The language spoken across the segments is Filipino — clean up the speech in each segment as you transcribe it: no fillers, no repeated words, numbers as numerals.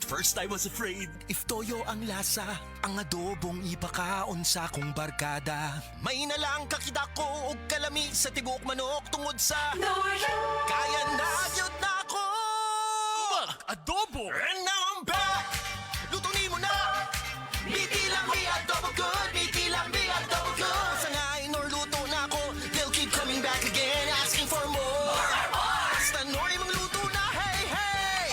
first I was afraid. If toyo ang lasa, ang adobong ipakaon sa kong barkada. May nalang kakita ko og kalami sa tibok manok tungod sa kaya na gyud na ako. Adobo! And now I'm back. Luto ni mo na. Biti lang mi adobo good. Biti lang mi adobo good. Sangayin or luto na ako, they'll keep coming back again asking for more. Basta nori mong luto na, hey, hey.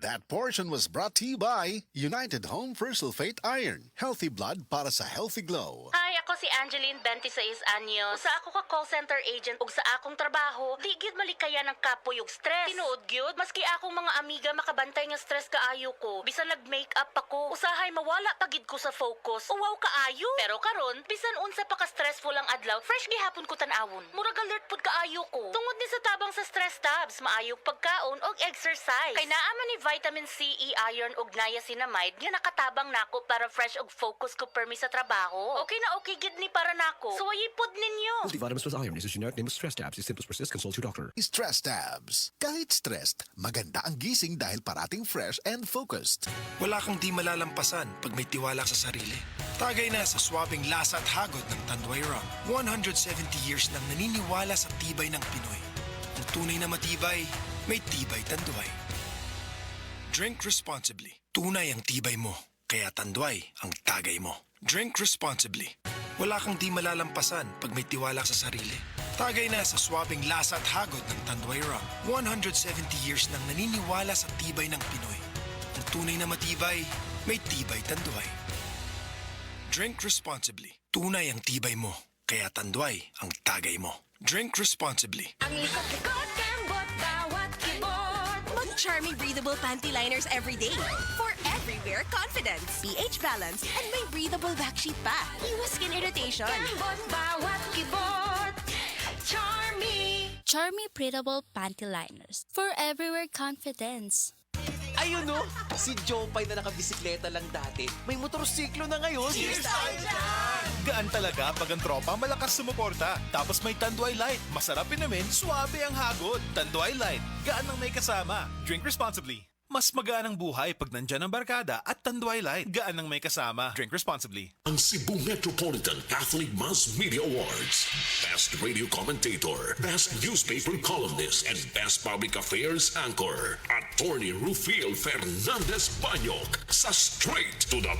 That portion was brought to you by United Home for Sulfate Iron. Healthy blood para sa healthy glow. Hi, ako si Angeline, 26 anyos. Sa ako ka call center agent ug sa akong trabaho, di gyud malikaya ng kapoy ug stress. Tinuod gyud, maski akong mga amiga makabantay nga stress kaayo ko. Bisan nag-makeup ako, usahay mawala pagid ko sa focus. Uwaw kaayo. Pero karon, bisan unsa pa ka stressful ang adlaw, fresh gihapon ko tan-awon. Murag alert pud kaayo ko. Tungod ni sa tabang sa stress tabs, maayog pagkaon og exercise. Kay naa man ni vitamin C, E, iron ug niacinamide nga nakatabang nako para fresh ug focus ko permi sa trabaho. Okay na okay gid ni para nako. Suwayi pod ninyo. Multivitamins plus iron is a generic name of stress tabs. If symptoms persist, consult your doctor. Stress tabs. Kahit stressed, maganda ang gising dahil parating fresh and focused. Wala kang di malalampasan pag may tiwala sa sarili. Tagay na sa swabing lasa at hagod ng Tanduay Rum. 170 years nang naniniwala sa tibay ng Pinoy. Ang tunay na matibay, may tibay Tanduay. Drink responsibly. Tunay ang tibay mo, kaya Tanduay ang tagay mo. Drink responsibly. Wala kang di malalampasan pag may tiwala sa sarili. Tagay na sa swabing lasa at hagod ng Tanduay Rum. 170 years nang naniniwala sa tibay ng Pinoy. Ang tunay na matibay, may tibay Tanduay. Drink responsibly. Tunay ang tibay mo, kaya Tanduay ang tagay mo. Drink responsibly. Ang likot-likot, kembot, bawat kibot. Mag-Charmy breathable panty liners every day. For everywhere confidence. pH balance and may breathable backsheet pa. Iwas skin irritation. Kembot, bawat kibot. Charmy. Charmy Breathable Panty Liners for everywhere confidence. Ayun no, si Jopay na nakabisikleta lang dati, may motorsiklo na ngayon. Cheers tayo dyan! Gaan talaga pag ang tropa malakas sumuporta. Tapos may Tanduay Light. Masarap inumin, suwabe ang hagod. Tanduay Light, gaan ang may kasama. Drink responsibly. Mas magaan ang buhay pag nandyan ang barkada at Tanduay Light. Gaan ang may kasama. Drink responsibly. Ang Cebu Metropolitan Catholic Mass Media Awards. Best Radio Commentator, Best Newspaper Columnist, and Best Public Affairs Anchor. Attorney Rufiel Fernandez Banyok sa Straight to the